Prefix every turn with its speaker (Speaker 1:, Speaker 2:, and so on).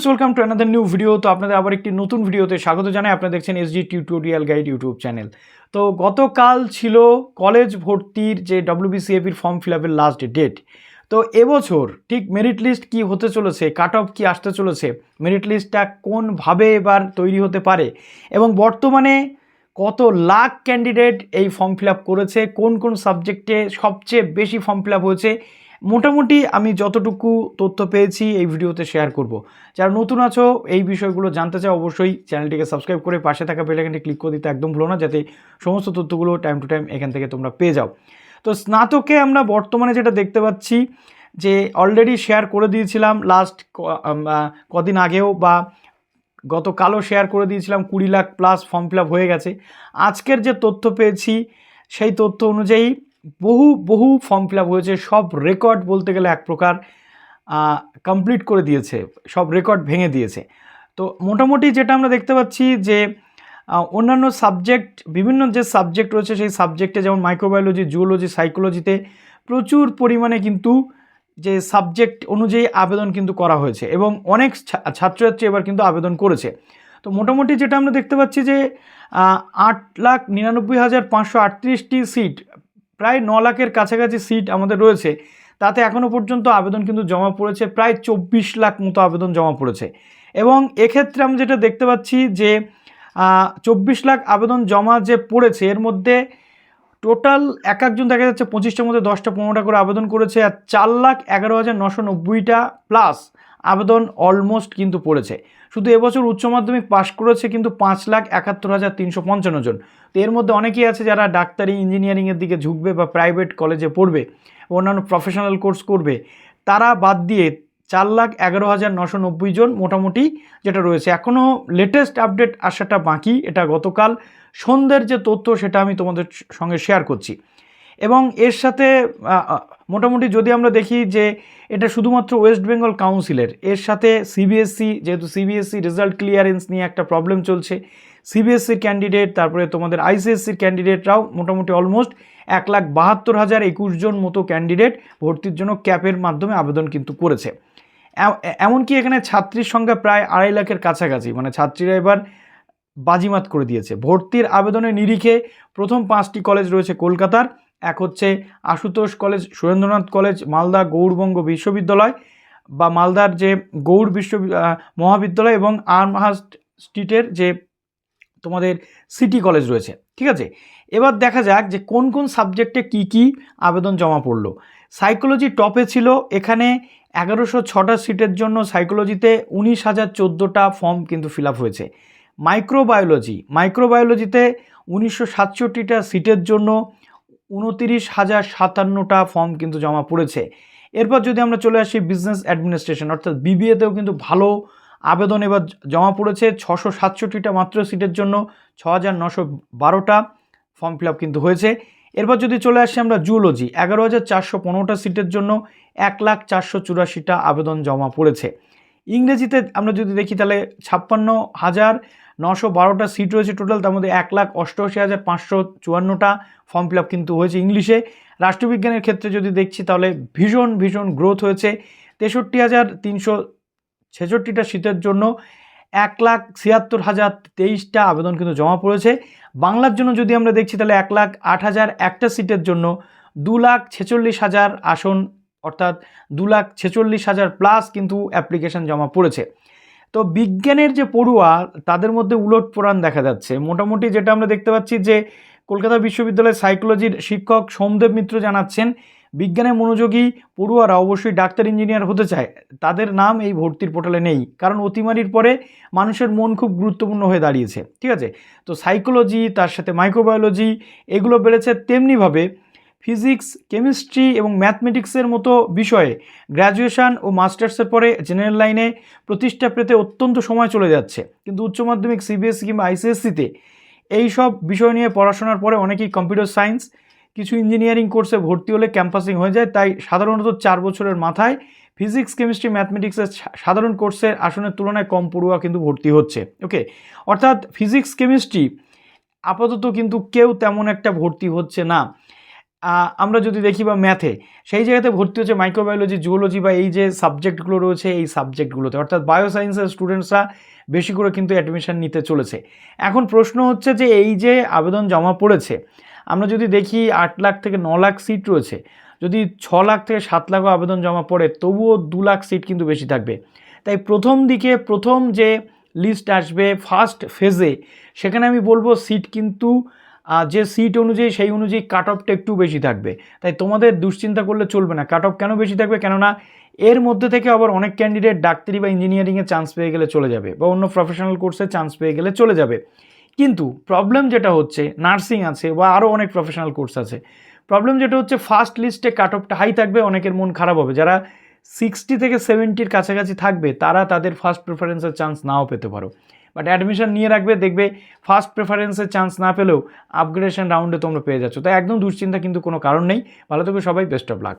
Speaker 1: Welcome to another new video. তো আপনাদের আবার একটি নতুন ভিডিওতে স্বাগত জানাই। আপনারা দেখছেন SG tutorial guide YouTube channel. তো গতকাল ছিল কলেজ ভর্তির যে ডব্লিউবিসিএপির ফর্ম ফিল আপের লাস্ট ডেট। তো এবছর ঠিক মেরিট লিস্ট কী হতে চলেছে, কাট অফ কী আসতে চলেছে, মেরিট লিস্টটা কোনভাবে এবার তৈরি হতে পারে এবং বর্তমানে কত লাখ ক্যান্ডিডেট এই ফর্ম ফিল আপ করেছে, কোন কোন সাবজেক্টে সবচেয়ে বেশি ফর্ম ফিল আপ হয়েছে, মোটামুটি আমি যতটুকু তথ্য পেয়েছি এই ভিডিওতে শেয়ার করব। যারা নতুন আছো এই বিষয়গুলো জানতে চাও অবশ্যই চ্যানেলটিকে সাবস্ক্রাইব করে পাশে থাকা বেল আইকনটি ক্লিক করে দিতে একদম ভুলো না, যাতে সমস্ত তথ্যগুলো টাইম টু টাইম এখান থেকে তোমরা পেয়ে যাও। তো স্নাতকে আমরা বর্তমানে যেটা দেখতে পাচ্ছি যে অলরেডি শেয়ার করে দিয়েছিলাম লাস্ট কদিন আগেও বা গতকালও শেয়ার করে দিয়েছিলাম 20 lakh plus form fill up হয়ে গেছে। আজকের যে তথ্য পেয়েছি সেই তথ্য অনুযায়ী বহু ফর্ম ফিল আপ হয়েছে। সব রেকর্ড বলতে গেলে এক প্রকার কমপ্লিট করে দিয়েছে, সব রেকর্ড ভেঙে দিয়েছে। তো মোটামুটি যেটা আমরা দেখতে পাচ্ছি যে অন্যান্য সাবজেক্ট, বিভিন্ন যে সাবজেক্ট রয়েছে সেই সাবজেক্টে যেমন মাইক্রোবায়োলজি, জুওলজি, সাইকোলজিতে প্রচুর পরিমাণে কিন্তু যে সাবজেক্ট অনুযায়ী আবেদন কিন্তু করা হয়েছে এবং অনেক ছাত্রছাত্রী এবার কিন্তু আবেদন করেছে। তো মোটামুটি যেটা আমরা দেখতে পাচ্ছি যে 8,99,538টি সিট, প্রায় 9 লাখের কাছাকাছি সিট আমাদের রয়েছে। তাতে এখনও পর্যন্ত আবেদন কিন্তু জমা পড়েছে প্রায় 24 লাখ মতো আবেদন জমা পড়েছে। এবং এক্ষেত্রে আমরা যেটা দেখতে পাচ্ছি যে 24 লাখ আবেদন জমা যে পড়েছে এর মধ্যে টোটাল এক একজন দেখা যাচ্ছে 25টার মধ্যে 10টা 15টা করে আবেদন করেছে, আর 4,11,990টা প্লাস আবেদন অলমোস্ট কিন্তু পড়েছে। শুধু এবছর উচ্চ মাধ্যমিক পাশ করেছে কিন্তু 5,71,355 জন। তো এর মধ্যে অনেকেই আছে যারা ডাক্তারি, ইঞ্জিনিয়ারিংয়ের দিকে ঝুঁকবে বা প্রাইভেট কলেজে পড়বে, অন্যান্য প্রফেশনাল কোর্স করবে, তারা বাদ দিয়ে 4,11,990 জন মোটামুটি যেটা রয়েছে। এখনও লেটেস্ট আপডেট আসাটা বাকি, এটা গতকাল সন্ধ্যের যে তথ্য সেটা আমি তোমাদের সঙ্গে শেয়ার করছি। এবং এর সাথে মোটামুটি যদি আমরা দেখি যে এটা শুধুমাত্র ওয়েস্ট বেঙ্গল কাউন্সিলের, এর সাথে সিবিএসসি, যেহেতু সিবিএসসি রেজাল্ট ক্লিয়ারেন্স নিয়ে একটা প্রবলেম চলছে, সিবিএসসির ক্যান্ডিডেট, তারপরে তোমাদের আইসিএসসির ক্যান্ডিডেটরাও মোটামুটি অলমোস্ট 1,72,021 জন মতো ক্যান্ডিডেট ভর্তির জন্য ক্যাপের মাধ্যমে আবেদন কিন্তু করেছে। এমনকি এখানে ছাত্রীর সংখ্যা প্রায় 2.5 লাখের কাছাকাছি, মানে ছাত্রীরা এবার বাজিমাত করে দিয়েছে। ভর্তির আবেদনের নিরিখে প্রথম 5টি কলেজ রয়েছে কলকাতার, এক হচ্ছে আশুতোষ কলেজ, সুরেন্দ্রনাথ কলেজ, মালদা গৌড়বঙ্গ বিশ্ববিদ্যালয় বা মালদার যে গৌড় মহাবিদ্যালয় এবং আর্মহার্স্ট স্ট্রিটের যে তোমাদের সিটি কলেজ রয়েছে। ঠিক আছে, এবার দেখা যাক যে কোন কোন সাবজেক্টে কি আবেদন জমা পড়লো। সাইকোলজি টপে ছিল, এখানে 1106টা সিটের জন্য সাইকোলজিতে 19,014টা ফর্ম কিন্তু ফিল আপ হয়েছে। মাইক্রোবায়োলজিতে 1967টা সিটের জন্য 29,057টা ফর্ম কিন্তু জমা পড়েছে। এরপর যদি আমরা চলে আসি বিজনেস অ্যাডমিনিস্ট্রেশন অর্থাৎ বিবিএতেও কিন্তু ভালো আবেদন এবার জমা পড়েছে। 667টা মাত্র সিটের জন্য 6,912টা ফর্ম ফিল আপ কিন্তু হয়েছে। এরপর যদি চলে আসি আমরা জুওলজি, 11,415টা সিটের জন্য 1,04,84টা আবেদন জমা পড়েছে। ইংরেজিতে আমরা যদি দেখি তাহলে 56,912টা সিট রয়েছে টোটাল, তার মধ্যে 1,88,554টা ফর্ম ফিল আপ কিন্তু হয়েছে ইংলিশে। রাষ্ট্রবিজ্ঞানের ক্ষেত্রে যদি দেখছি তাহলে ভীষণ গ্রোথ হয়েছে। 63,366টা সিটের জন্য 1,76,023টা আবেদন কিন্তু জমা পড়েছে। বাংলার জন্য যদি আমরা দেখছি তাহলে 1,08,001টা সিটের জন্য 2,46,000 আসন, অর্থাৎ 2,46,000 প্লাস কিন্তু অ্যাপ্লিকেশান জমা পড়েছে। তো বিজ্ঞানের যে পড়ুয়া তাদের মধ্যে উলটপড়ান দেখা যাচ্ছে। মোটামুটি যেটা আমরা দেখতে পাচ্ছি যে কলকাতা বিশ্ববিদ্যালয়ের সাইকোলজির শিক্ষক সোমদেব মিত্র জানাচ্ছেন, বিজ্ঞানে মনোযোগী পড়ুয়ারা অবশ্যই ডাক্তার, ইঞ্জিনিয়ার হতে চায়, তাদের নাম এই ভর্তির পোর্টালে নেই, কারণ অতিমারির পরে মানুষের মন খুব গুরুত্বপূর্ণ হয়ে দাঁড়িয়েছে। ঠিক আছে, তো সাইকোলজি তার সাথে মাইক্রোবায়োলজি এগুলো বেড়েছে। তেমনিভাবে ফিজিক্স, কেমিস্ট্রি এবং ম্যাথমেটিক্সের মতো বিষয়ে গ্র্যাজুয়েশন ও মাস্টার্সের পরে জেনারেল লাইনে প্রতিষ্ঠা পেতে অত্যন্ত সময় চলে যাচ্ছে, কিন্তু উচ্চ মাধ্যমিক সিবিএসসি কিংবা আইসিএসসিতে এই সব বিষয় নিয়ে পড়াশোনার পরে অনেকেই কম্পিউটার সায়েন্স, কিছু ইঞ্জিনিয়ারিং কোর্সে ভর্তি হলে ক্যাম্পাসিং হয়ে যায়, তাই সাধারণত 4 বছরের মাথায় ফিজিক্স, কেমিস্ট্রি, ম্যাথমেটিক্সের সাধারণ কোর্সের আসনের তুলনায় কম পড়ুয়া কিন্তু ভর্তি হচ্ছে। ওকে, অর্থাৎ ফিজিক্স, কেমিস্ট্রি আপাতত কিন্তু কেউ তেমন একটা ভর্তি হচ্ছে না। আমরা যদি দেখি বা ম্যাথে, সেই জায়গাতে ভর্তি হচ্ছে মাইক্রোবায়োলজি, জুওলজি বা এই যে সাবজেক্টগুলো রয়েছে এই সাবজেক্টগুলোতে, অর্থাৎ বায়োসায়েন্সের স্টুডেন্টসরা বেশি করে কিন্তু অ্যাডমিশন নিতে চলেছে। এখন প্রশ্ন হচ্ছে যে এই যে আবেদন জমা পড়েছে, আমরা যদি দেখি 8 লাখ থেকে 9 লাখ সিট রয়েছে, যদি 6 লাখ থেকে 7 লাখও আবেদন জমা পড়ে তবুও 2 লাখ সিট কিন্তু বেশি থাকবে। তাই প্রথম দিকে প্রথম যে লিস্ট আসবে ফার্স্ট ফেজে, সেখানে আমি বলবো সিট কিন্তু যে সিট অনুযায়ী সেই অনুযায়ী কাট অফটা একটু বেশি থাকবে। তাই তোমাদের দুশ্চিন্তা করলে চলবে না। কাট অফ কেন বেশি থাকবে, কেননা এর মধ্যে থেকে আবার অনেক ক্যান্ডিডেট ডাক্তারি বা ইঞ্জিনিয়ারিংয়ে চান্স পেয়ে গেলে চলে যাবে, বা অন্য প্রফেশনাল কোর্সে চান্স পেয়ে গেলে চলে যাবে। কিন্তু প্রবলেম যেটা হচ্ছে, নার্সিং আছে বা আরও অনেক প্রফেশনাল কোর্স আছে, প্রবলেম যেটা হচ্ছে ফার্স্ট লিস্টে কাট অফটা হাই থাকবে, অনেকের মন খারাপ হবে। যারা 60 থেকে 70-র কাছাকাছি থাকবে তারা তাদের ফার্স্ট প্রেফারেন্সের চান্স নাও পেতে পারো। বাট অ্যাডমিশন নিয়ে রাখবে, দেখবে ফার্স্ট প্রেফারেন্সের চান্স না পেলেও আপগ্রেডেশন রাউন্ডে তোমরা পেয়ে যাচ্ছ। তাই একদম দুশ্চিন্তা কিন্তু কোনো কারণ নেই। ভালো থাকবে সবাই, বেস্ট অফ লাক।